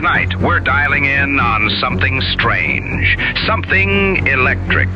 Tonight, we're dialing in on something strange, something electric,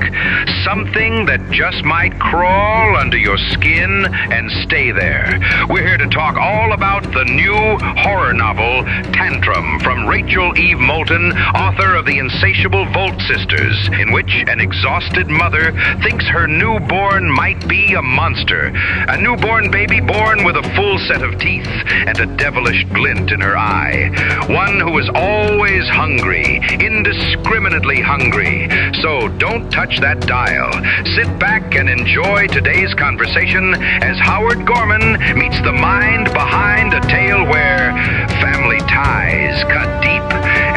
something that just might crawl under your skin and stay there. We're here to talk all about the new horror novel, Tantrum, from Rachel Eve Moulton, author of the Insatiable Volt Sisters, in which an exhausted mother thinks her newborn might be a monster. A newborn baby born with a full set of teeth and a devilish glint in her eye. One who is always hungry, indiscriminately hungry. So don't touch that dial. Sit back and enjoy today's conversation as Howard Gorman meets the mind behind a tale where family ties cut deep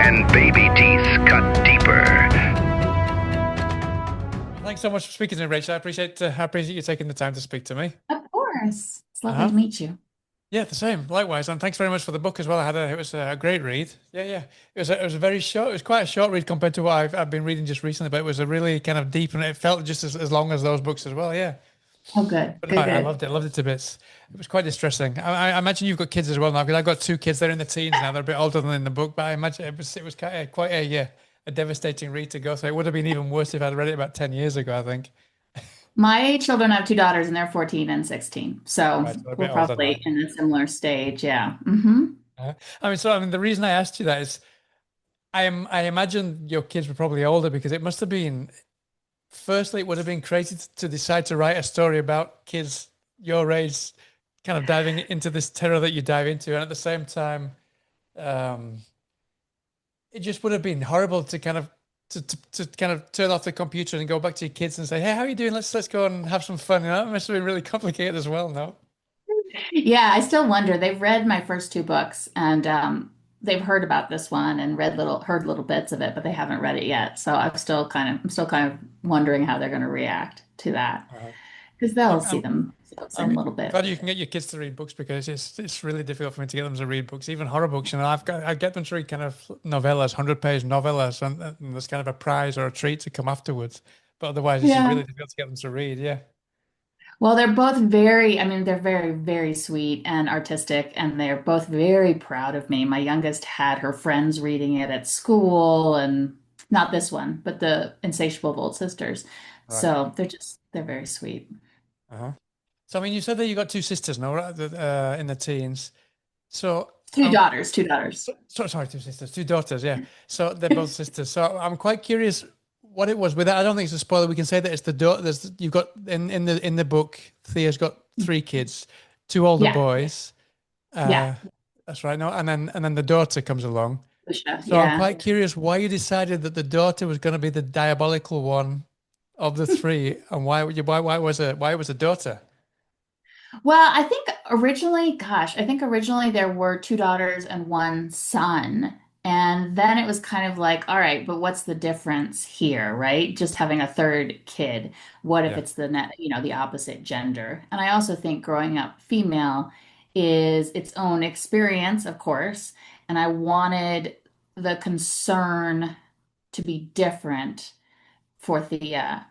and baby teeth cut deeper. Thanks so much for speaking to me, Rachel. I appreciate you taking the time to speak to me. Of course. It's lovely to meet you. Yeah, the same. Likewise, and thanks very much for the book as well. It was a great read. Yeah. It was a very short. It was quite a short read compared to what I've been reading just recently, but it was a really kind of deep, and it felt just as long as those books as well. Yeah. Oh, good. But Good, I good. loved it to bits. It was quite distressing. I imagine you've got kids as well now, because I've got two kids. They're in the teens now. They're a bit older than in the book, but I imagine it was quite a devastating read to go through. It would have been even worse if I'd read it about 10 years ago, I think. My children have two daughters and they're 14 and 16. So Right, so they're a we're bit older now. probably in a similar stage. Yeah. The reason I asked you that is I imagine your kids were probably older, because it must have been, firstly, it would have been crazy to decide to write a story about kids your age kind of diving into this terror that you dive into. And at the same time, it just would have been horrible to kind of turn off the computer and go back to your kids and say, "Hey, how are you doing? Let's go and have some fun." You know, it must have been really complicated as well, no? Yeah, I still wonder. They've read my first two books and they've heard about this one and heard little bits of it, but they haven't read it yet. So I'm still kind of wondering how they're going to react to that, Uh-huh. because they'll I'm, see I'm, them in a little bit. Glad you can get your kids to read books, because it's really difficult for me to get them to read books, even horror books. You know, I get them to read kind of novellas, 100-page novellas, and there's kind of a prize or a treat to come afterwards. But otherwise, it's just Yeah. really difficult to get them to read. Yeah. Well, they're very, very sweet and artistic, and they're both very proud of me. My youngest had her friends reading it at school, and not this one, but the Insatiable Volt Sisters. Right. So they're very sweet. Uh-huh. So, I mean, you said that you got two sisters now, right? In the teens. So, Two daughters, two daughters. sorry, two sisters, two daughters. Yeah. So they're both sisters. So I'm quite curious what it was with that. I don't think it's a spoiler. We can say that it's the daughter. You've got in the book, Thea's got three kids, two older Yeah, boys. yeah, That's right. No, and then the daughter comes along. Lucia, So I'm yeah. quite curious why you decided that the daughter was going to be the diabolical one of the three, and why it was a daughter. Well, I think originally there were two daughters and one son. And then it was kind of like, all right, but what's the difference here, right? Just having a third kid. What if Yeah. it's the opposite gender? And I also think growing up female is its own experience, of course. And I wanted the concern to be different for Thea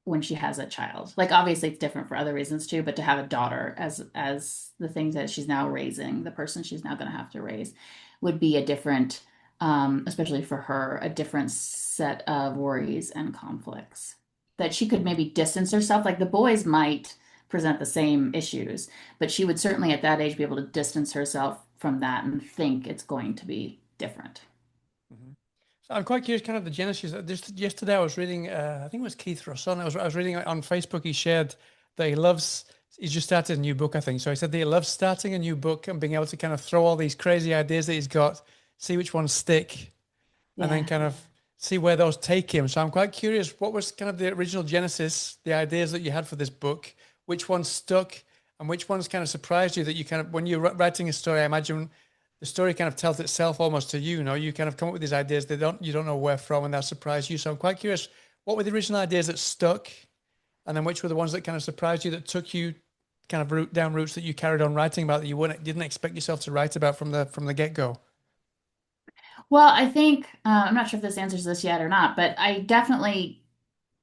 when she has a child. Like obviously it's different for other reasons too, but to have a daughter as the things that she's now raising, the person she's now going to have to raise, would be a different, especially for her, a different set of worries and conflicts that she could maybe distance herself. Like the boys might present the same issues, but she would certainly at that age be able to distance herself from that and think it's going to be different. Mhm. So I'm quite curious, kind of the genesis. Just yesterday, I was reading. I think it was Keith Rosson. I was reading on Facebook. He shared that He's just started a new book, I think. So he said that he loves starting a new book and being able to kind of throw all these crazy ideas that he's got, see which ones stick, and then Yeah. kind of see where those take him. So I'm quite curious, what was kind of the original genesis, the ideas that you had for this book, which ones stuck, and which ones kind of surprised you that you kind of, when you're writing a story, I imagine the story kind of tells itself almost to you, you know, you kind of come up with these ideas you don't know where from, and they'll surprise you. So I'm quite curious, what were the original ideas that stuck, and then which were the ones that kind of surprised you, that took you kind of down routes that you carried on writing about that you didn't expect yourself to write about from the get-go? Well, I think I'm not sure if this answers this yet or not, but I definitely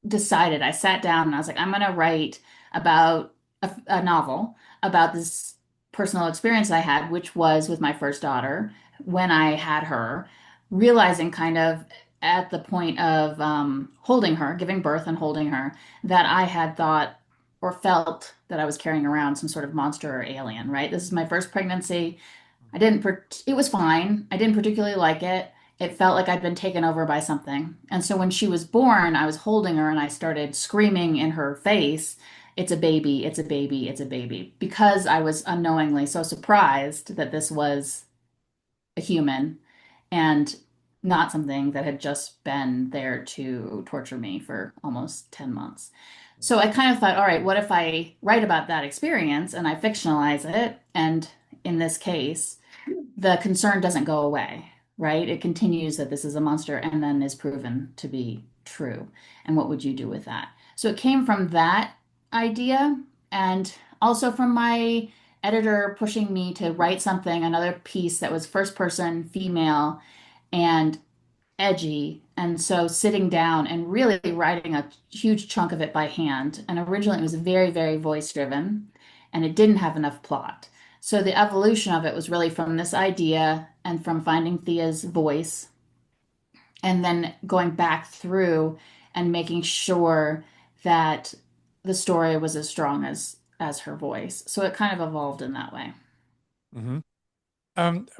decided. I sat down and I was like, I'm going to write about a novel about this personal experience I had, which was with my first daughter when I had her, realizing kind of at the point of holding her, giving birth and holding her, that I had thought or felt that I was carrying around some sort of monster or alien, right? This is my first pregnancy. It was fine. I didn't particularly like it. It felt like I'd been taken over by something. And so when she was born, I was holding her and I started screaming in her face, "It's a baby, it's a baby, it's a baby," because I was unknowingly so surprised that this was a human and not something that had just been there to torture me for almost 10 months. So I kind of thought, all right, what if I write about that experience and I fictionalize it? And in this case, the concern doesn't go away, right? It continues that this is a monster and then is proven to be true. And what would you do with that? So it came from that idea and also from my editor pushing me to write something, another piece that was first person female and edgy. And so sitting down and really writing a huge chunk of it by hand. And originally it was very, very voice driven and it didn't have enough plot. So the evolution of it was really from this idea and from finding Thea's voice and then going back through and making sure that the story was as strong as her voice. So it kind of evolved in that way. Hmm.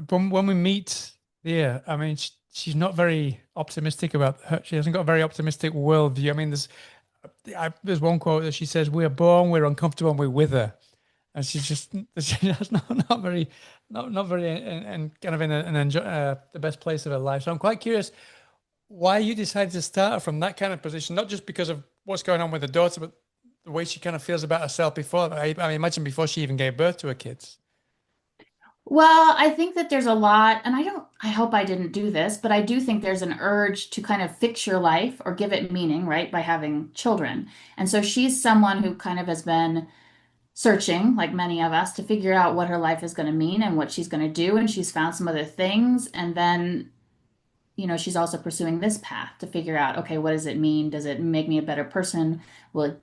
When we meet Thea, I mean, she's not very optimistic about her. She hasn't got a very optimistic worldview. I mean, there's one quote that she says, "We are born, we're uncomfortable, and we wither." And she's just she's not very not very and kind of in an enjoy, the best place of her life. So I'm quite curious why you decided to start her from that kind of position, not just because of what's going on with the daughter, but the way she kind of feels about herself before. I imagine before she even gave birth to her kids. Well, I think that there's a lot, and I hope I didn't do this, but I do think there's an urge to kind of fix your life or give it meaning, right, by having children. And so she's someone who kind of has been searching, like many of us, to figure out what her life is going to mean and what she's going to do. And she's found some other things. And then, she's also pursuing this path to figure out, okay, what does it mean? Does it make me a better person? Will it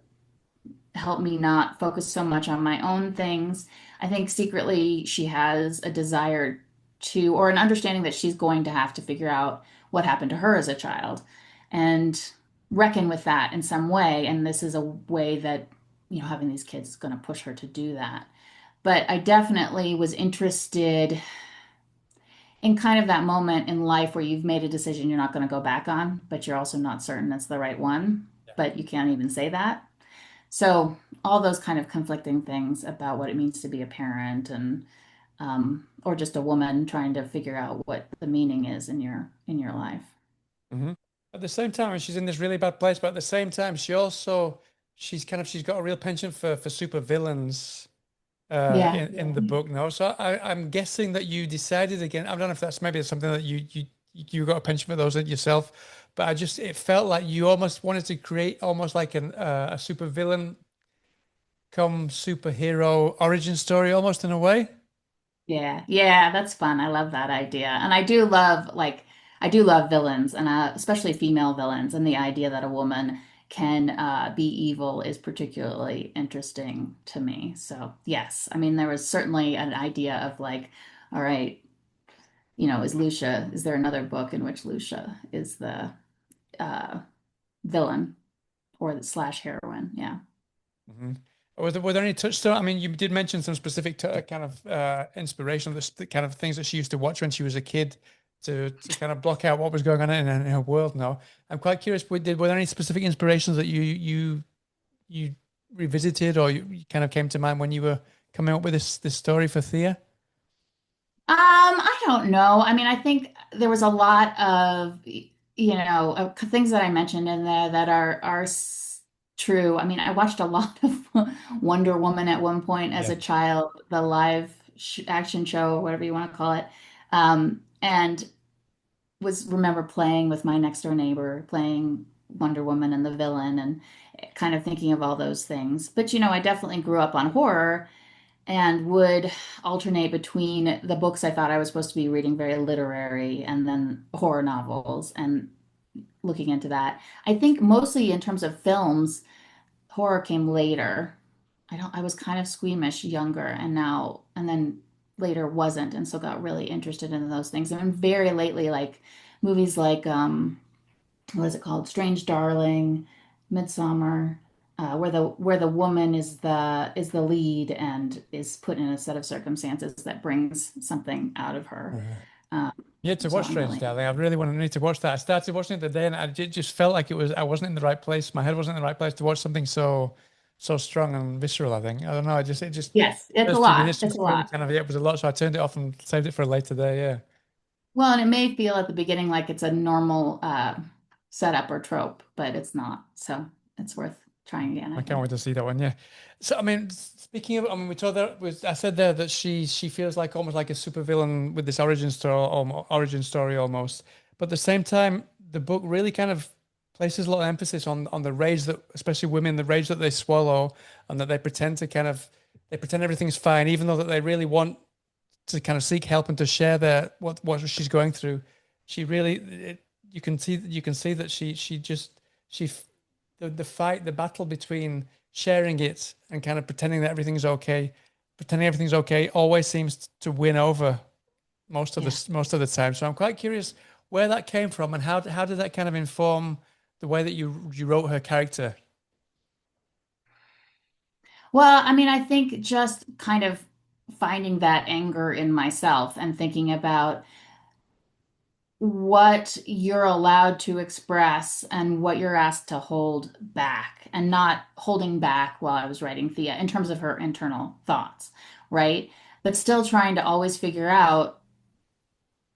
help me not focus so much on my own things? I think secretly she has a desire to, or an understanding that she's going to have to figure out what happened to her as a child and reckon with that in some way. And this is a way that, having these kids is going to push her to do that. But I definitely was interested in kind of that moment in life where you've made a decision you're not going to go back on, but you're also not certain it's the right one, but you can't even say that. So all those kind of conflicting things about what it means to be a parent and or just a woman trying to figure out what the meaning is in your life. Hmm. At the same time, she's in this really bad place, but at the same time, she's got a real penchant for super villains Yeah. in the book now. So I'm guessing that you decided again. I don't know if that's maybe something that you got a penchant for those yourself, but it felt like you almost wanted to create almost like a super villain come superhero origin story almost in a way. Yeah, yeah, that's fun. I love that idea. And I do love villains and especially female villains and the idea that a woman can be evil is particularly interesting to me. So, yes. I mean, there was certainly an idea of like, all right, is there another book in which Lucia is the uh villain or the slash heroine? Yeah. Hmm. Were there any touchstone? I mean, you did mention some specific kind of inspiration, the kind of things that she used to watch when she was a kid to kind of block out what was going on in her world. Now, I'm quite curious. Were there any specific inspirations that you revisited or you kind of came to mind when you were coming up with this story for Thea? I don't know. I mean, I think there was a lot of, things that I mentioned in there that true. I mean, I watched a lot of Wonder Woman at one point as Yeah. a child, the live sh action show, or whatever you want to call it. And was remember playing with my next door neighbor, playing Wonder Woman and the villain, and kind of thinking of all those things. But, I definitely grew up on horror and would alternate between the books I thought I was supposed to be reading, very literary, and then horror novels and looking into that. I think mostly in terms of films, horror came later. I was kind of squeamish younger, and now and then later wasn't, and so got really interested in those things. And very lately, like movies like what is it called? Strange Darling, Midsummer, where the woman is the lead and is put in a set of circumstances that brings something out of her. Mhm. Um, Yeah, to so watch I'm Strange really Darling. I really want to need to watch that. I started watching it today, and just felt like I wasn't in the right place. My head wasn't in the right place to watch something so strong and visceral. I think I don't know. It just yes, it's a first few lot. minutes It's a just really lot. kind of yeah, it was a lot. So I turned it off and saved it for a later day. Yeah. Well, and it may feel at the beginning like it's a normal setup or trope, but it's not. So it's worth trying again, I I can't think. wait to see that one. Yeah. So I mean, speaking of, I mean, we told that was I said there that she feels like almost like a supervillain with this origin story almost. But at the same time, the book really kind of places a lot of emphasis on the rage that, especially women, the rage that they swallow, and that they pretend to kind of they pretend everything's fine, even though that they really want to kind of seek help and to share their what she's going through. She really, you can see that she just she the fight, the battle between sharing it and kind of pretending everything's okay, always seems to win over Yeah. most of the time. So I'm quite curious where that came from and how did that kind of inform the way that you wrote her character? Well, I mean, I think just kind of finding that anger in myself and thinking about what you're allowed to express and what you're asked to hold back and not holding back while I was writing Thea in terms of her internal thoughts, right? But still trying to always figure out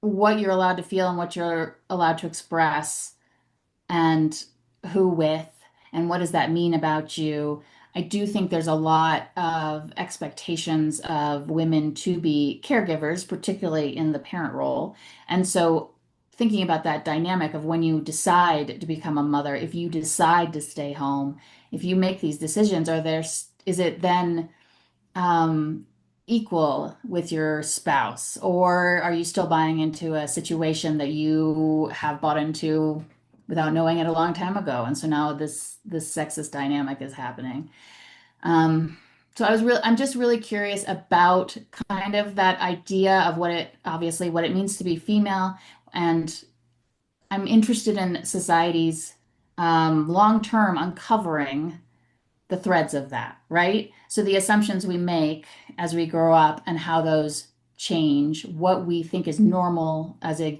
what you're allowed to feel and what you're allowed to express and who with and what does that mean about you. I do think there's a lot of expectations of women to be caregivers, particularly in the parent role. And so thinking about that dynamic of when you decide to become a mother, if you decide to stay home, if you make these decisions, is it then um, equal with your spouse, or are you still buying into a situation that you have bought into without knowing it a long time ago? And so now this sexist dynamic is happening. Um, so I'm just really curious about kind of that idea of obviously what it means to be female, and I'm interested in society's long-term uncovering the threads of that, right? So the assumptions we make as we grow up and how those change, what we think is normal as a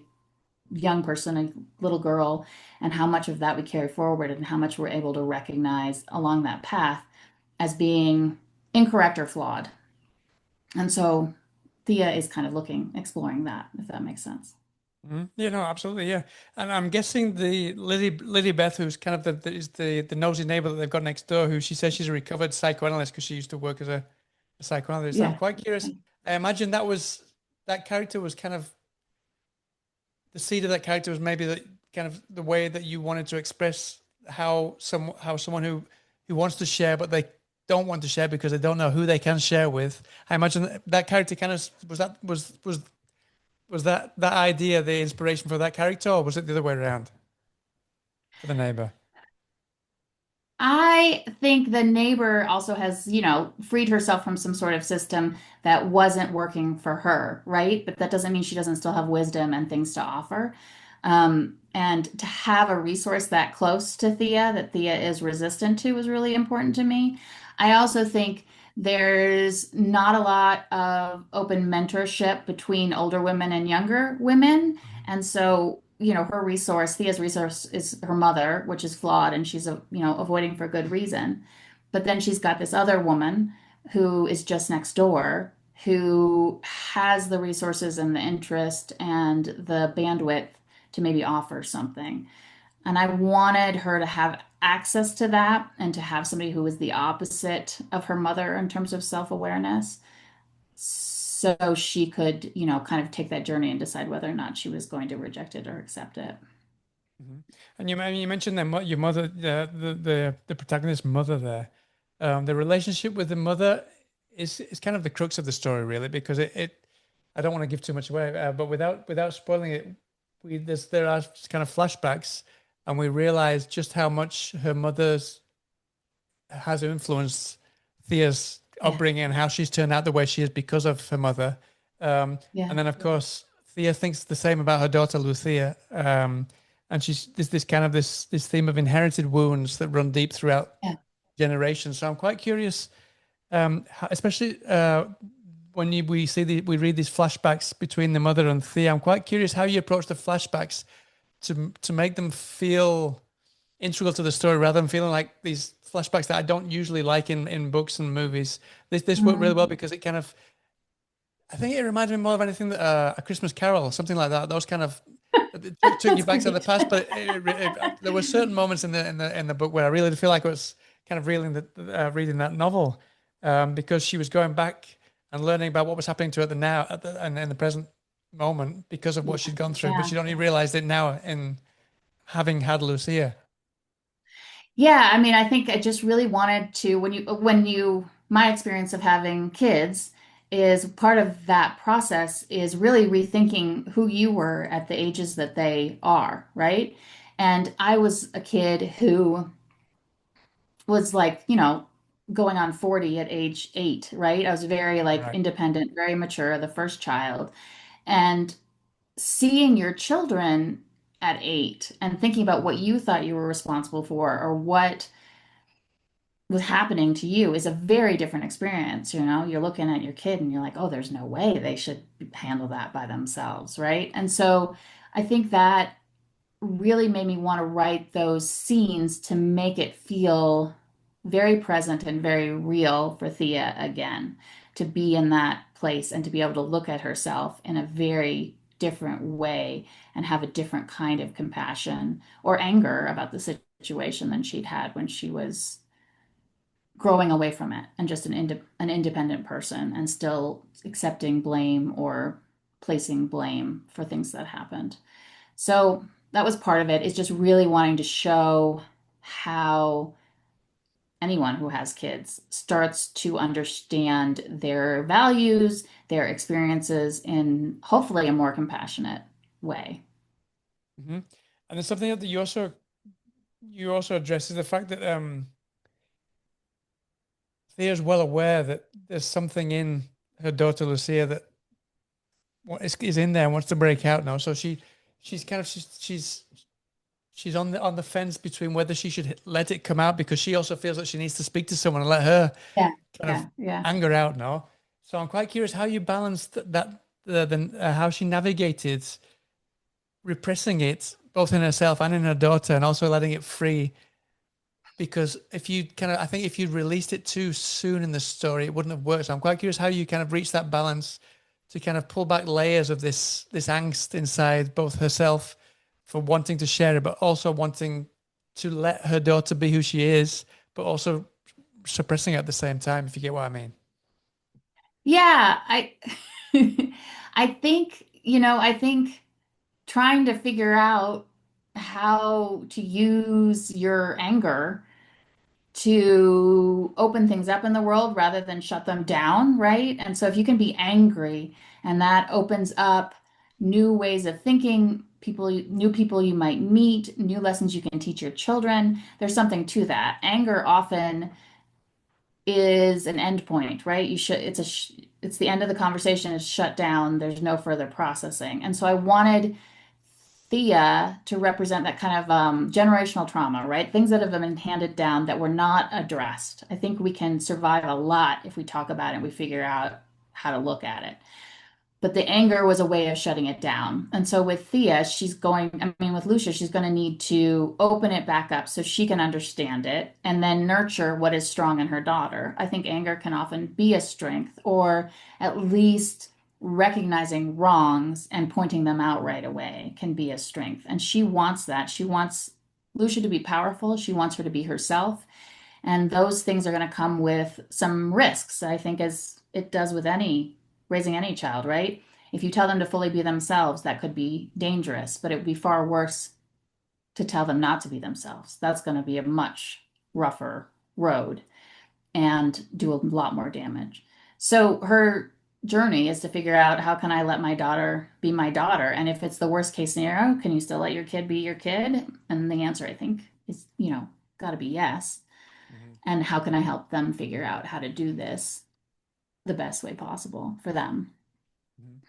young person, a little girl, and how much of that we carry forward and how much we're able to recognize along that path as being incorrect or flawed. And so Thea is kind of exploring that, if that makes sense. Mhm. Yeah, no, absolutely, yeah. And I'm guessing the Lily Beth, who's kind of is the nosy neighbor that they've got next door, who she says she's a recovered psychoanalyst because she used to work as a psychoanalyst. I'm Yeah. quite curious. I imagine that character was kind of the seed of that character was maybe the kind of the way that you wanted to express how someone who wants to share but they don't want to share because they don't know who they can share with. I imagine that character kind of was that idea the inspiration for that character, or was it the other way around for the neighbor? I think the neighbor also has, freed herself from some sort of system that wasn't working for her, right? But that doesn't mean she doesn't still have wisdom and things to offer. And to have a resource that close to Thea that Thea is resistant to was really important to me. I also think there's not a lot of open mentorship between older women and younger women. And so, Thea's resource is her mother, which is flawed, and she's, avoiding for good reason. But then she's got this other woman who is just next door, who has the resources and the interest and the bandwidth to maybe offer something. And I wanted her to have access to that and to have somebody who was the opposite of her mother in terms of self-awareness so she could, kind of take that journey and decide whether or not she was going to reject it or accept it. Mhm. And you mentioned your mother, the protagonist's mother there. The relationship with the mother is kind of the crux of the story, really, because it I don't want to give too much away, but without spoiling it, there are kind of flashbacks, and we realize just how much her mother's has influenced Thea's Yeah. upbringing and how she's turned out the way she is because of her mother. Yeah. And then, of course, Thea thinks the same about her daughter Lucia. And she's there's this kind of this theme of inherited wounds that run deep throughout Yeah. generations. So I'm quite curious, especially when we read these flashbacks between the mother and Thea. I'm quite curious how you approach the flashbacks to make them feel integral to the story rather than feeling like these flashbacks that I don't usually like in books and movies. This worked really well Mhm. because it kind of I think it reminds me more of anything that A Christmas Carol, something like that. Those kind of it took you That's back to the great. past, but there were certain moments in the book where I really did feel like I was kind of reading that novel because she was going back and learning about what was happening to her at the now and in the present moment because of what Yeah. she'd gone through, but Yeah. she'd only realized it now in having had Lucia. Yeah, I mean, I think I just really wanted to my experience of having kids is part of that process is really rethinking who you were at the ages that they are, right? And I was a kid who was like, going on 40 at age 8, right? I was very like Right. independent, very mature, the first child. And seeing your children at 8 and thinking about what you thought you were responsible for or what was happening to you is a very different experience. You're looking at your kid and you're like, oh, there's no way they should handle that by themselves, right? And so I think that really made me want to write those scenes to make it feel very present and very real for Thea again, to be in that place and to be able to look at herself in a very different way and have a different kind of compassion or anger about the situation than she'd had when she was growing away from it and just an independent person and still accepting blame or placing blame for things that happened. So that was part of it, is just really wanting to show how anyone who has kids starts to understand their values, their experiences in hopefully a more compassionate way. Hmm. And there's something that you also address is the fact that Thea's well aware that there's something in her daughter Lucia that is in there and wants to break out now. So she's kind of she's on the fence between whether she should let it come out because she also feels that she needs to speak to someone and let her Yeah, kind of yeah, yeah. anger out now. So I'm quite curious how you balanced how she navigated repressing it both in herself and in her daughter and also letting it free because I think if you'd released it too soon in the story, it wouldn't have worked. So I'm quite curious how you kind of reach that balance to kind of pull back layers of this angst inside both herself for wanting to share it, but also wanting to let her daughter be who she is, but also suppressing it at the same time, if you get what I mean. Yeah, I think trying to figure out how to use your anger to open things up in the world rather than shut them down, right? And so if you can be angry and that opens up new ways of thinking, new people you might meet, new lessons you can teach your children, there's something to that. Anger often is an end point, right? It's the end of the conversation is shut down. There's no further processing. And so I wanted Thea to represent that kind of generational trauma, right? Things that have been handed down that were not addressed. I think we can survive a lot if we talk about it and we figure out how to look at it. But the anger was a way of shutting it down. And so with Thea, with Lucia, she's going to need to open it back up so she can understand it and then nurture what is strong in her daughter. I think anger can often be a strength, or at least recognizing wrongs and pointing them out right away can be a strength. And she wants that. She wants Lucia to be powerful. She wants her to be herself. And those things are going to come with some risks, I think, as it does with raising any child, right? If you tell them to fully be themselves, that could be dangerous, but it would be far worse to tell them not to be themselves. That's going to be a much rougher road and do a lot more damage. So her journey is to figure out, how can I let my daughter be my daughter? And if it's the worst case scenario, can you still let your kid be your kid? And the answer, I think, is, got to be yes. and how can I help them figure out how to do this the best way possible for them. Mhm.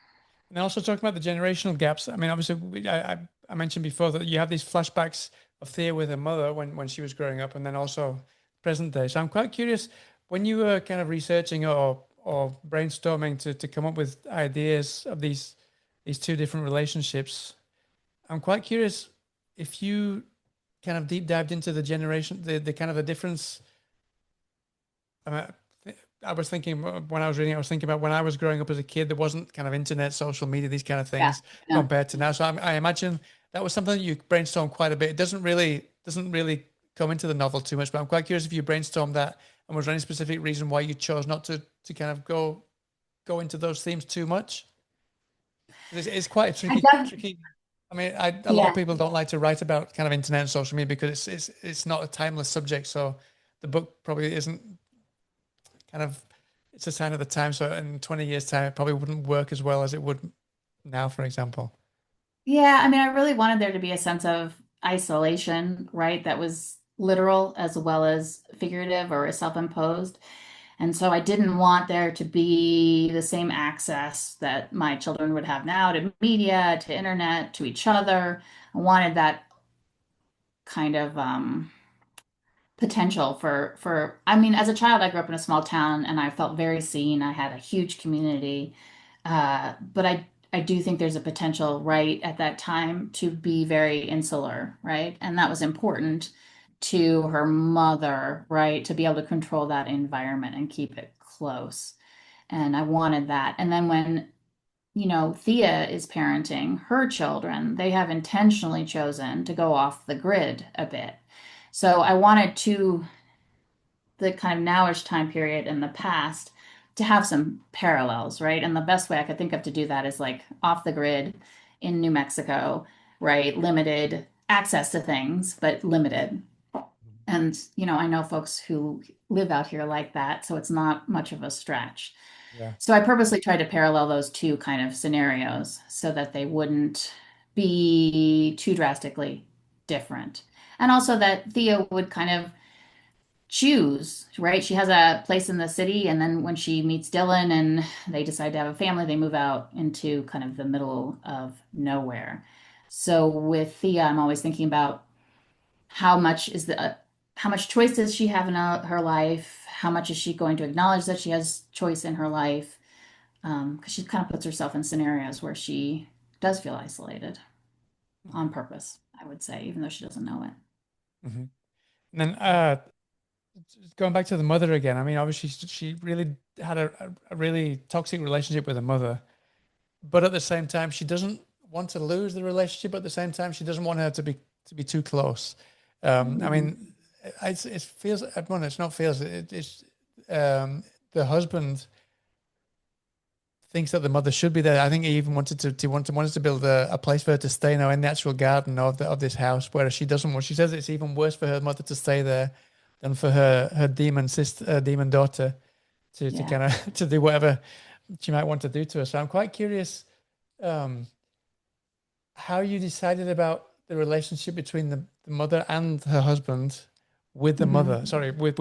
And also talking about the generational gaps. I mean, obviously, I mentioned before that you have these flashbacks of Thea with her mother when she was growing up, and then also present day. So I'm quite curious when you were kind of researching or brainstorming to come up with ideas of these two different relationships. I'm quite curious if you kind of deep dived into the generation, the kind of the difference. I mean, I was thinking when I was reading, I was thinking about when I was growing up as a kid, there wasn't kind of internet, social media, these kind of Yeah, things no. compared to now. So I imagine that was something that you brainstormed quite a bit. It doesn't really come into the novel too much, but I'm quite curious if you brainstormed that and was there any specific reason why you chose not to kind of go into those themes too much? It's quite a I def tricky. I mean, a lot of yeah. people don't like to write about kind of internet and social media because it's not a timeless subject. So the book probably isn't kind of it's a sign of the time. So in 20 years' time, it probably wouldn't work as well as it would now, for example. Yeah, I mean, I really wanted there to be a sense of isolation, right? That was literal as well as figurative or self-imposed. And so I didn't want there to be the same access that my children would have now to media, to internet, to each other. I wanted that kind of potential for I mean, as a child, I grew up in a small town and I felt very seen. I had a huge community. But I do think there's a potential right at that time to be very insular, right? And that was important to her mother, right? To be able to control that environment and keep it close. And I wanted that. And then when, Thea is parenting her children, they have intentionally chosen to go off the grid a bit. So I wanted the kind of nowish time period in the past to have some parallels, right? And the best way I could think of to do that is like off the grid in New Mexico, right? Limited access to things, but limited. And, I know folks who live out here like that, so it's not much of a stretch. Yeah. So I purposely tried to parallel those two kind of scenarios so that they wouldn't be too drastically different. And also that Thea would kind of choose, right? She has a place in the city, and then when she meets Dylan and they decide to have a family, they move out into kind of the middle of nowhere. So with Thea, I'm always thinking about how much is how much choice does she have in her life? How much is she going to acknowledge that she has choice in her life? Because she kind of puts herself in scenarios where she does feel isolated on purpose, I would say, even though she doesn't know it. Mhm. And then going back to the mother again, I mean, obviously she really had a really toxic relationship with her mother, but at the same time, she doesn't want to lose the relationship. But at the same time, she doesn't want her to be too close. I Mhm. mean, it feels. Well, it's not feels. It's the husband thinks that the mother should be there. I think he even wanted to build a place for her to stay now in the actual garden of this house, whereas she doesn't want. She says it's even worse for her mother to stay there than for her demon sister, demon daughter to Yeah. kind of to do whatever she might want to do to her. So I'm quite curious um, how you decided about the relationship between the mother and her husband with the hmm mother. Sorry, with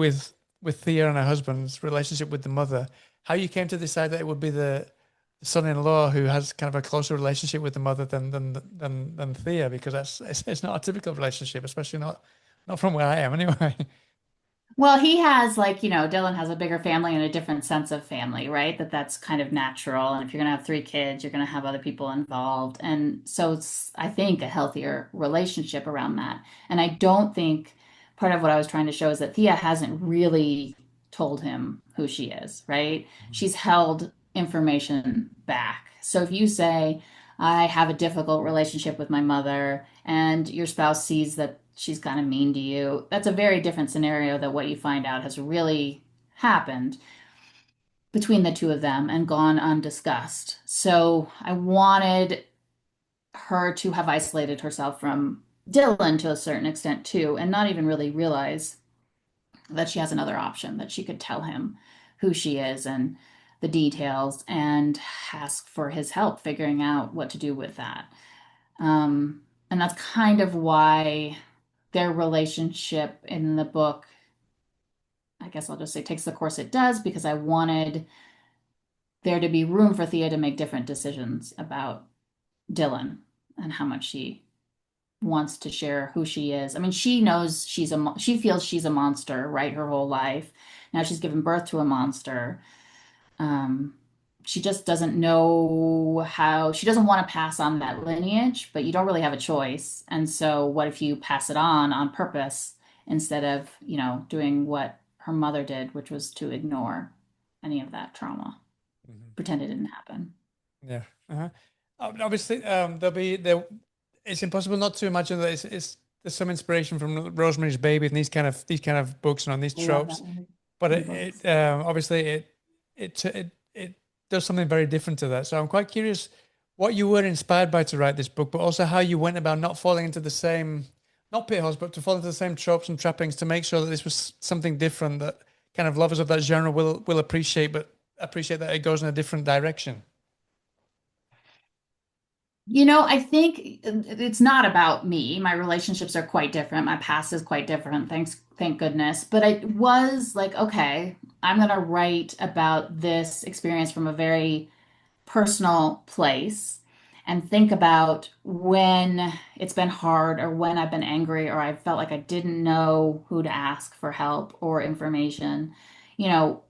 Thea and her husband's relationship with the mother. How you came to decide that it would be the son-in-law who has kind of a closer relationship with the mother than Thea, because it's not a typical relationship, especially not from where I am anyway. Well, he has like, Dylan has a bigger family and a different sense of family, right? That's kind of natural. And if you're going to have three kids, you're going to have other people involved. And so it's, I think, a healthier relationship around that. And I don't think part of what I was trying to show is that Thea hasn't really told him who she is, right? She's held information back. So if you say, I have a difficult relationship with my mother, and your spouse sees that she's kind of mean to you, that's a very different scenario than what you find out has really happened between the two of them and gone undiscussed. So I wanted her to have isolated herself from Dylan to a certain extent too, and not even really realize that she has another option, that she could tell him who she is and the details and ask for his help figuring out what to do with that. And that's kind of why their relationship in the book I guess I'll just say takes the course it does because I wanted there to be room for Thea to make different decisions about Dylan and how much she wants to share who she is. I mean, she knows she feels she's a monster, right, her whole life. Now she's given birth to a monster. Um, she just doesn't know how, she doesn't want to pass on that lineage, but you don't really have a choice. And so, what if you pass it on purpose instead of, doing what her mother did, which was to ignore any of that trauma, Mhm. pretend it didn't happen. Yeah. Uh-huh. Obviously, it's impossible not to imagine that there's some inspiration from Rosemary's Baby and these kind of books and on these I love that tropes. movie But and it, books. it obviously it does something very different to that. So I'm quite curious what you were inspired by to write this book, but also how you went about not falling into the same, not pitfalls, but to fall into the same tropes and trappings to make sure that this was something different that kind of lovers of that genre will appreciate, but appreciate that it goes in a different direction. I think it's not about me. My relationships are quite different. My past is quite different. Thank goodness. But I was like, okay, I'm going to write about this experience from a very personal place and think about when it's been hard or when I've been angry or I felt like I didn't know who to ask for help or information. You know,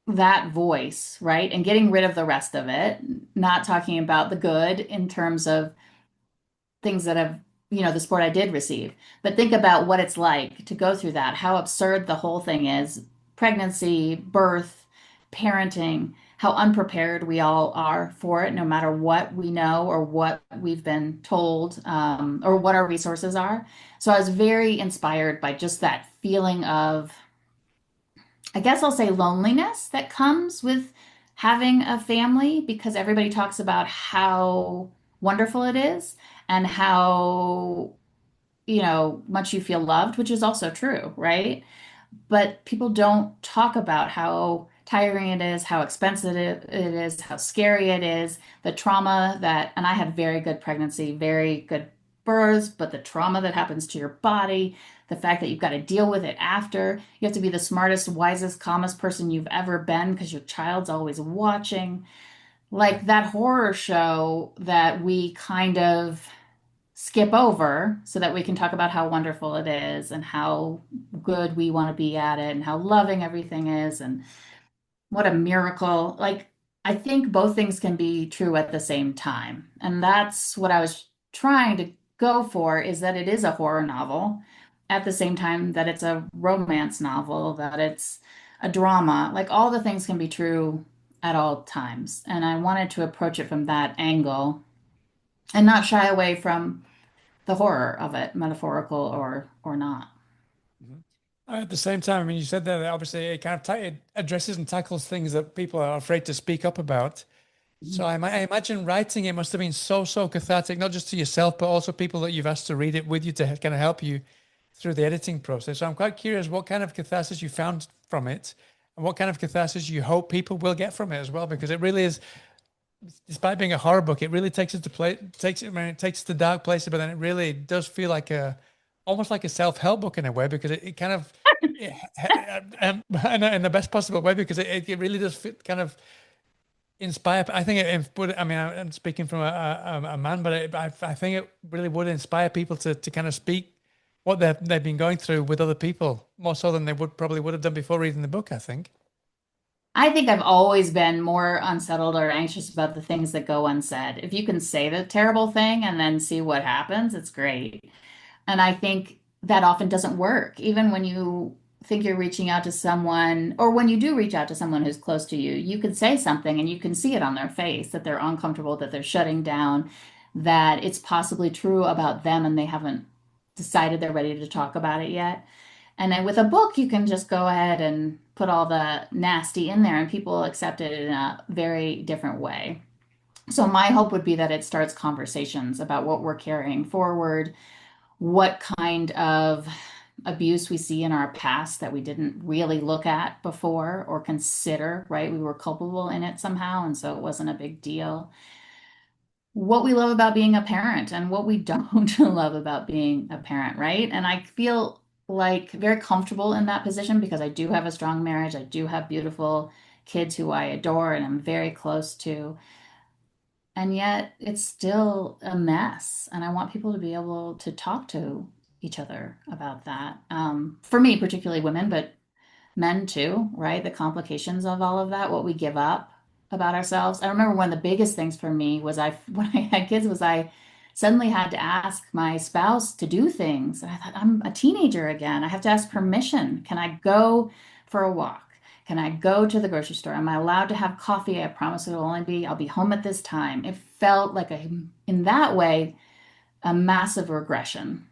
that voice, right? And getting rid of the rest of it, not talking about the good in terms of things that have, the support I did receive, but think about what it's like to go through that, how absurd the whole thing is pregnancy, birth, parenting, how unprepared we all are for it, no matter what we know or what we've been told or what our resources are. So I was very inspired by just that feeling of, I guess I'll say loneliness that comes with having a family because everybody talks about how wonderful it is and how, much you feel loved, which is also true, right? But people don't talk about how tiring it is, how expensive it is, how scary it is, the trauma that, and I had very good pregnancy, very good births, but the trauma that happens to your body, the fact that you've got to deal with it after, you have to be the smartest, wisest, calmest person you've ever been because your child's always watching. Like that horror show that we kind of skip over so that we can talk about how wonderful it is and how good we want to be at it and how loving everything is and what a miracle. Like, I think both things can be true at the same time. And that's what I was trying to go for is that it is a horror novel at the same time that it's a romance novel, that it's a drama. Like, all the things can be true at all times. And I wanted to approach it from that angle and not shy away from the horror of it, metaphorical or not. Mhm. At the same time, I mean, you said that obviously it kind of it addresses and tackles things that people are afraid to speak up about. So I imagine writing it must have been so cathartic, not just to yourself, but also people that you've asked to read it with you to kind of help you through the editing process. So I'm quite curious what kind of catharsis you found from it and what kind of catharsis you hope people will get from it as well, because it really is, despite being a horror book, it really takes it to play, takes it, I mean, it takes it to dark places, but then it really does feel like almost like a self-help book in a way, because it kind of, it, in the best possible way, because it really does fit, kind of inspire. I think I mean, I'm speaking from a man, but I think it really would inspire people to kind of speak what they've been going through with other people more so than they would have done before reading the book, I think. I think I've always been more unsettled or anxious about the things that go unsaid. If you can say the terrible thing and then see what happens, it's great. And I think that often doesn't work. Even when you think you're reaching out to someone, or when you do reach out to someone who's close to you, you can say something and you can see it on their face that they're uncomfortable, that they're shutting down, that it's possibly true about them and they haven't decided they're ready to talk about it yet. And then with a book, you can just go ahead and put all the nasty in there and people accept it in a very different way. So my hope would be that it starts conversations about what we're carrying forward, what kind of abuse we see in our past that we didn't really look at before or consider, right? We were culpable in it somehow, and so it wasn't a big deal. What we love about being a parent and what we don't love about being a parent, right? And I feel like very comfortable in that position because I do have a strong marriage. I do have beautiful kids who I adore and I'm very close to. And yet it's still a mess. And I want people to be able to talk to each other about that. For me, particularly women, but men too, right? The complications of all of that, what we give up about ourselves. I remember one of the biggest things for me was when I had kids, was I suddenly had to ask my spouse to do things. And I thought, I'm a teenager again. I have to ask permission. Can I go for a walk? Can I go to the grocery store? Am I allowed to have coffee? I promise I'll be home at this time. It felt like in that way, a massive regression.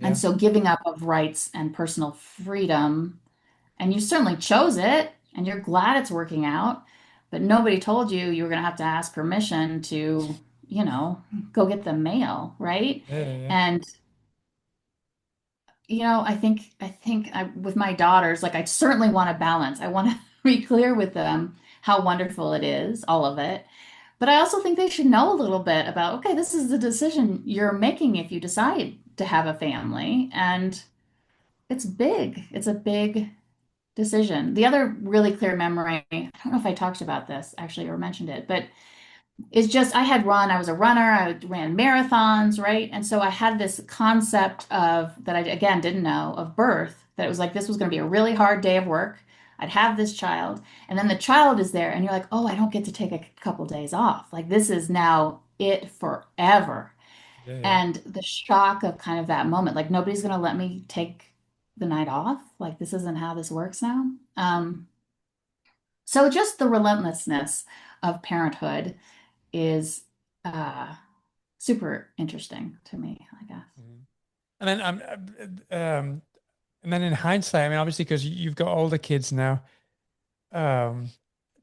And Yeah. so giving up of rights and personal freedom, and you certainly chose it and you're glad it's working out, but nobody told you you were going to have to ask permission to, you know, go get the mail, right? Yeah. Yeah. Yeah. And with my daughters, like I certainly want to balance. I want to be clear with them how wonderful it is, all of it. But I also think they should know a little bit about, okay, this is the decision you're making if you decide to have a family. And it's big. It's a big decision. The other really clear memory, I don't know if I talked about this actually or mentioned it, but it's just I was a runner, I ran marathons, right? And so I had this concept of that I again didn't know of birth, that it was like this was going to be a really hard day of work. I'd have this child, and then the child is there, and you're like, oh, I don't get to take a couple days off. Like this is now it forever. Yeah. Yeah. And the shock of kind of that moment, like nobody's going to let me take the night off. Like this isn't how this works now. So just the relentlessness of parenthood is uh, super interesting to me, I guess. Mhm. And then and then in hindsight, I mean, obviously, because you've got older kids now, um,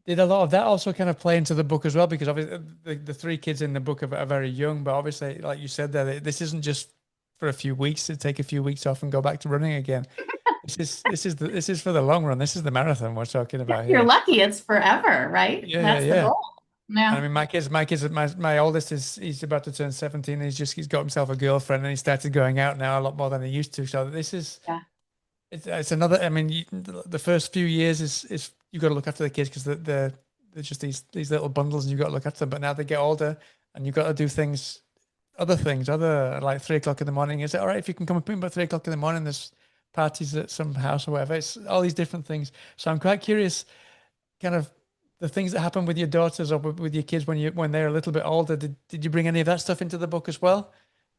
did a lot of that also kind of play into the book as well? Because obviously, the three kids in the book are very young, but obviously, like you said there, this isn't just for a few weeks to take a few weeks off and go back to running again. This is for the long run. This is the marathon we're talking Yeah, about you're here. lucky it's forever, right? Yeah, yeah, That's the yeah. goal. And I Yeah. mean, my oldest he's about to turn 17. He's got himself a girlfriend and he started going out now a lot more than he used to. So this is Yeah. it's another. I mean, the first few years is you got to look after the kids because they're just these little bundles and you got to look after them. But now they get older and you got to do things, other like 3 o'clock in the morning. Is it all right if you can come and pick me up at 3 o'clock in the morning? There's parties at some house or whatever. It's all these different things. So I'm quite curious kind of the things that happen with your daughters or with your kids when they're a little bit older. Did you bring any of that stuff into the book as well?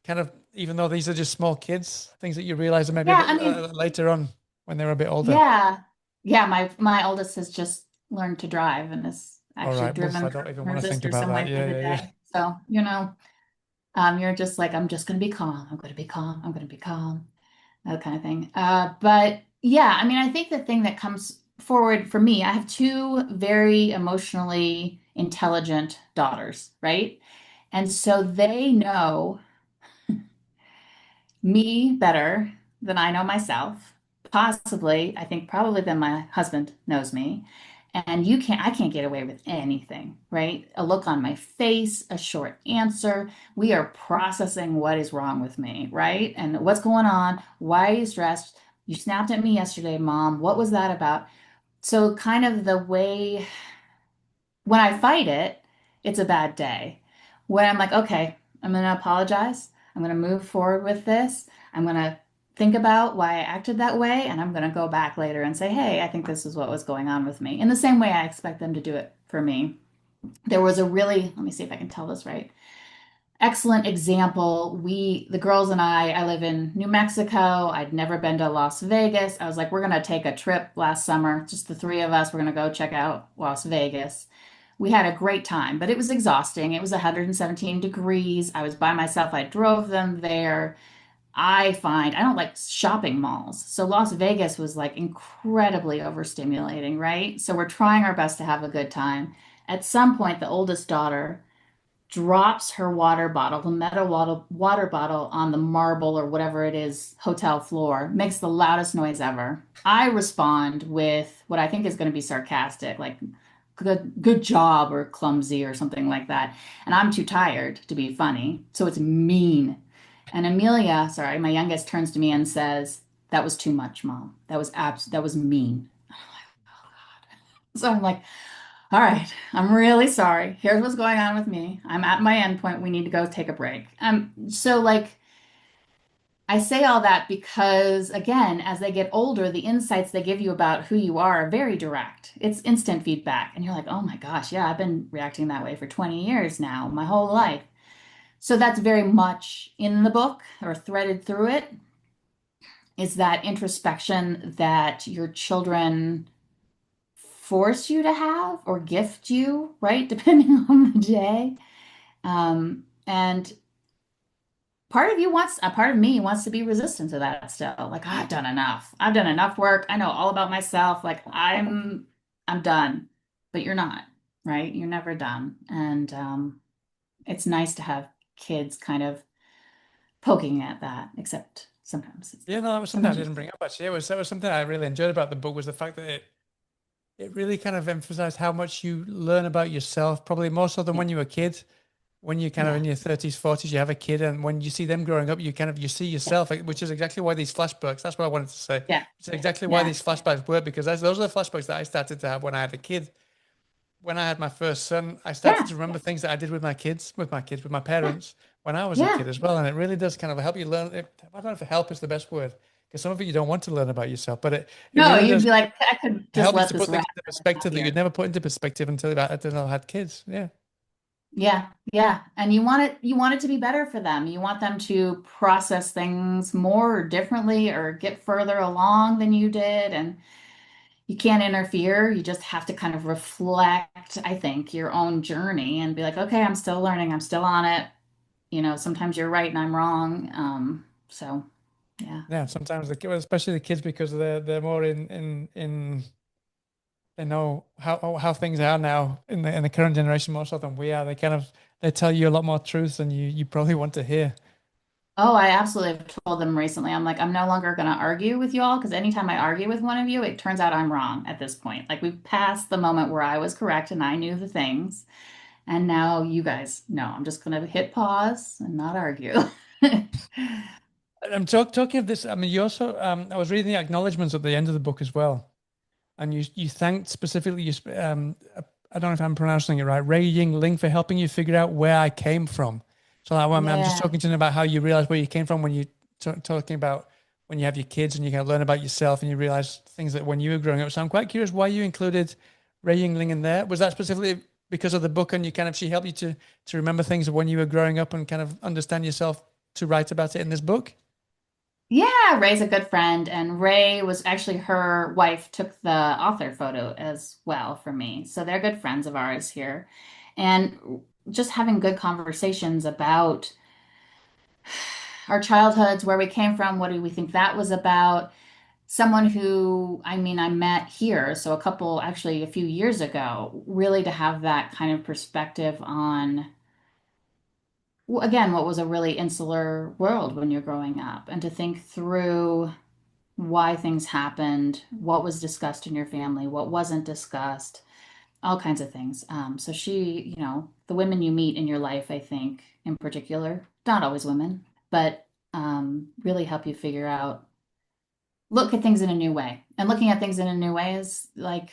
Kind of, even though these are just small kids, things that you realize are maybe a Yeah, bit I mean, later on when they're a bit older. yeah. Yeah, my oldest has just learned to drive and has All actually right. Oof, I driven don't even her want to think sister about that. somewhere the Yeah, other yeah, yeah. day. So, you're just like, I'm just gonna be calm. I'm gonna be calm. I'm gonna be calm. That kind of thing. But yeah, I mean, I think the thing that comes forward for me, I have two very emotionally intelligent daughters, right? And so they know me better than I know myself. Possibly, I think probably than my husband knows me. And I can't get away with anything, right? A look on my face, a short answer. We are processing what is wrong with me, right? And what's going on? Why are you stressed? You snapped at me yesterday, Mom. What was that about? So, kind of the way when I fight it, it's a bad day. When I'm like, okay, I'm going to apologize. I'm going to move forward with this. I'm going to think about why I acted that way. And I'm going to go back later and say, hey, I think this is what was going on with me. In the same way I expect them to do it for me. There was a really, let me see if I can tell this right. Excellent example. The girls and I live in New Mexico. I'd never been to Las Vegas. I was like, we're going to take a trip last summer, just the three of us. We're going to go check out Las Vegas. We had a great time, but it was exhausting. It was 117 degrees. I was by myself. I drove them there. I don't like shopping malls. So Las Vegas was like incredibly overstimulating, right? So we're trying our best to have a good time. At some point, the oldest daughter drops her water bottle, the metal water bottle on the marble or whatever it is, hotel floor, makes the loudest noise ever. I respond with what I think is going to be sarcastic, like good job or clumsy or something like that. And I'm too tired to be funny. So it's mean. And Amelia, sorry, my youngest turns to me and says, that was too much, Mom. That was mean. So I'm like, all right, I'm really sorry. Here's what's going on with me. I'm at my end point. We need to go take a break. So like I say all that because again, as they get older, the insights they give you about who you are very direct. It's instant feedback. And you're like, oh my gosh, yeah, I've been reacting that way for 20 years now, my whole life. So that's very much in the book or threaded through it, is that introspection that your children force you to have or gift you, right? Depending on the day. And a part of me wants to be resistant to that still. Like, I've done enough. I've done enough work. I know all about myself. Like, I'm done. But you're not, right? You're never done. And it's nice to have kids kind of poking at that, except Yeah, no, that was something I sometimes you, didn't bring up actually. That was something I really enjoyed about the book was the fact that it really kind of emphasized how much you learn about yourself, probably more so than yeah, when you were a kid. When you're kind of yeah, in your 30s, 40s, you have a kid, and when you see them growing up, you see yeah, yourself, which is exactly why these flashbacks, that's what I wanted to say. yeah, It's exactly why yeah, these flashbacks work because those are the flashbacks that I started to have when I had a kid. When I had my first son, I started yeah, to remember things that I did with with my yeah, parents when I was a yeah. kid as well. And it really does kind of help you learn. I don't know if help is the best word because some of it you don't want to learn about yourself, but it No, really you'd does be like, I could just help you let to this put rat things into out perspective that you'd here. never put into perspective until I had kids. Yeah. Yeah, yeah. And you want it to be better for them. You want them to process things more or differently or get further along than you did. And you can't interfere. You just have to kind of reflect, I think, your own journey and be like, okay, I'm still learning. I'm still on it. Sometimes you're right and I'm wrong. So yeah. Yeah, sometimes especially the kids, because they're more in they know how things are now in the current generation more so than we are. They tell you a lot more truth than you probably want to hear. Oh, I absolutely have told them recently. I'm like, I'm no longer going to argue with you all because anytime I argue with one of you, it turns out I'm wrong at this point. Like we've passed the moment where I was correct and I knew the things. And now you guys know I'm just going to hit pause and not argue. I'm talking of this. I mean, you also I was reading the acknowledgements at the end of the book as well, and you thanked specifically I don't know if I'm pronouncing it right, Ray Ying Ling for helping you figure out where I came from. So like, I'm just Yeah. talking to them about how you realize where you came from when you talking about when you have your kids and you kind of learn about yourself and you realize things that when you were growing up. So I'm quite curious why you included Ray Ying Ling in there. Was that specifically because of the book and you kind of she helped you to remember things of when you were growing up and kind of understand yourself to write about it in this book? Yeah, Ray's a good friend, and Ray was actually her wife took the author photo as well for me. So they're good friends of ours here. And just having good conversations about our childhoods, where we came from, what do we think that was about? Someone who, I mean, I met here, so actually a few years ago, really to have that kind of perspective on, well, again, what was a really insular world when you're growing up, and to think through why things happened, what was discussed in your family, what wasn't discussed, all kinds of things. So the women you meet in your life, I think, in particular, not always women, but really help you figure out, look at things in a new way. And looking at things in a new way is like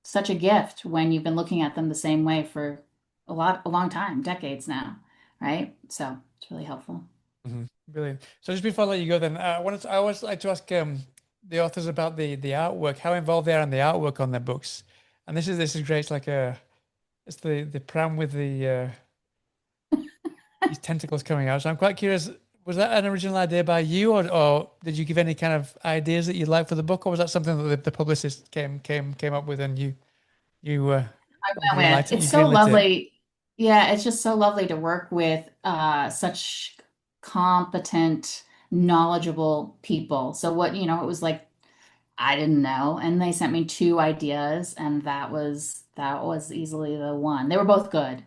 such a gift when you've been looking at them the same way for a long time, decades now, right? So it's really helpful. Brilliant. So just before I let you go, then I always like to ask the authors about the artwork, how involved they are in the artwork on their books. And this is great. It's like it's the pram with these tentacles coming out. So I'm quite curious. Was that an original idea by you, or did you give any kind of ideas that you'd like for the book, or was that something that the publicist came up with and you I went with. you It's so greenlit it? lovely. Yeah, it's just so lovely to work with such competent, knowledgeable people. So it was like I didn't know, and they sent me two ideas, and that was easily the one. They were both good,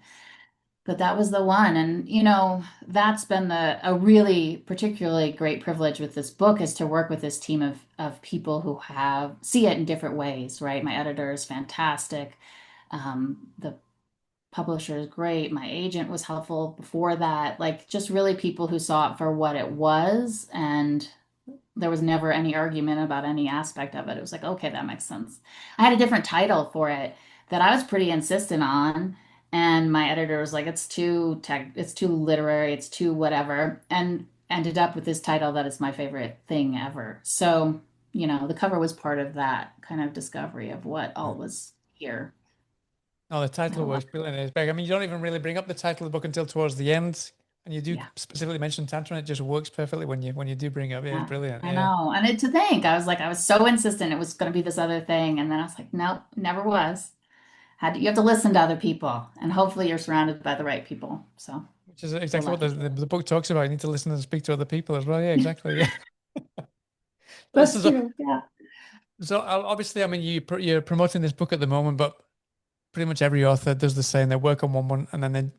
but that was the one. And that's been a really particularly great privilege with this book is to work with this team of people who have see it in different ways, right? My editor is fantastic. The publisher is great. My agent was helpful before that. Like just really people who saw it for what it was and there was never any argument about any aspect of it. It was like, okay, that makes sense. I had a different title for it that I was pretty insistent on, and my editor was like, it's too it's too literary, it's too whatever, and ended up with this title that is my favorite thing ever. So, the cover was part of that kind of discovery of what all was here. Oh, the title works brilliant. It's big. I mean, you don't even really bring up the title of the book until towards the end, and you do specifically mention Tantrum. It just works perfectly when you do bring it up. Yeah, it's brilliant. I know. And to think, I was so insistent it was going to be this other thing, and then I was like, nope, never was. You have to listen to other people, and hopefully you're surrounded by the right people. So, which is exactly what the book talks about. You need to listen and speak to other people as well. Yeah, exactly. Yeah. That's true. Yeah. So obviously, I mean, you're promoting this book at the moment, but pretty much every author does the same. They work on one, and then they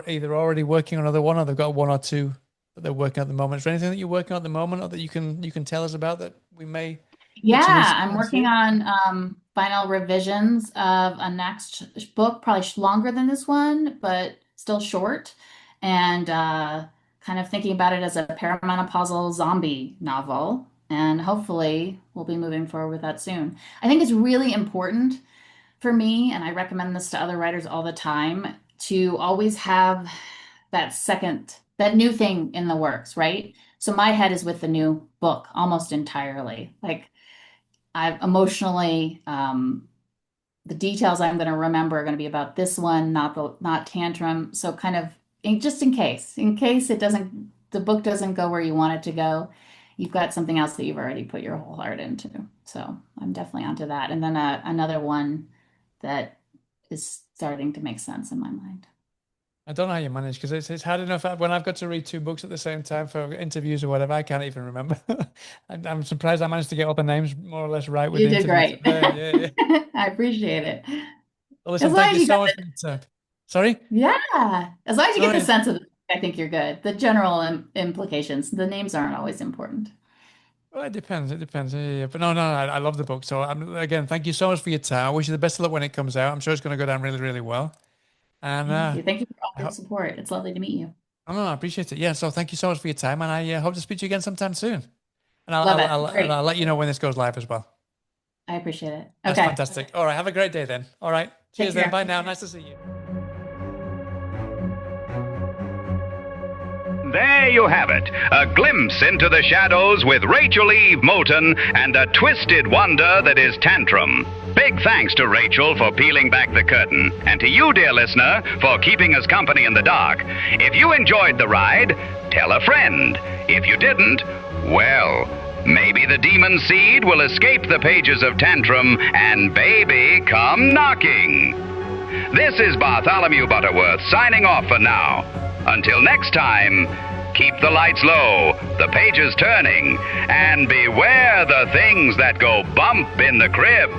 either already working on another one, or they've got one or two that they're working at the moment. Is there anything that you're working on at the moment, or that you can tell us about that we may? Yeah, I'm working on final revisions of a next book, probably longer than this one, but still short, and kind of thinking about it as a perimenopausal zombie novel. And hopefully we'll be moving forward with that soon. I think it's really important for me, and I recommend this to other writers all the time, to always have that new thing in the works, right? So my head is with the new book almost entirely. Like, I've emotionally, the details I'm going to remember are going to be about this one, not Tantrum. So kind of just in case the book doesn't go where you want it to go, you've got something else that you've already put your whole heart into. So I'm definitely onto that. And then another one that is starting to make sense in my mind. I don't know how you manage, because it's hard enough when I've got to read two books at the same time for interviews or whatever. I can't even remember. I'm surprised I managed to get all the names more or less right with You the did great. Yeah. I appreciate it. Well, listen, thank you so much for your time. Sorry? Yeah. As long as you get the sense of it, I think you're good. The general implications, the names aren't always important. Well, it depends. Yeah. But no, I love the book. So again, thank you so much for your time. I wish you the best of luck when it comes out. I'm sure it's going to go down really, really well. And thank you for all your support. It's lovely to meet you. Oh, no, I appreciate it. Yeah, so thank you so much for your time, and I hope to speak to you again sometime soon. And I'll let you know when this goes live as well. I appreciate it. Okay. That's fantastic. All right, have a great day then. All right. Cheers then. Bye now. Nice to see you. There you have it, a glimpse into the shadows with Rachel Eve Moulton and a twisted wonder that is Tantrum. Big thanks to Rachel for peeling back the curtain, and to you, dear listener, for keeping us company in the dark. If you enjoyed the ride, tell a friend. If you didn't, well, maybe the demon seed will escape the pages of Tantrum and baby come knocking. This is Bartholomew Butterworth signing off for now. Until next time, keep the lights low, the pages turning, and beware the things that go bump in the crib.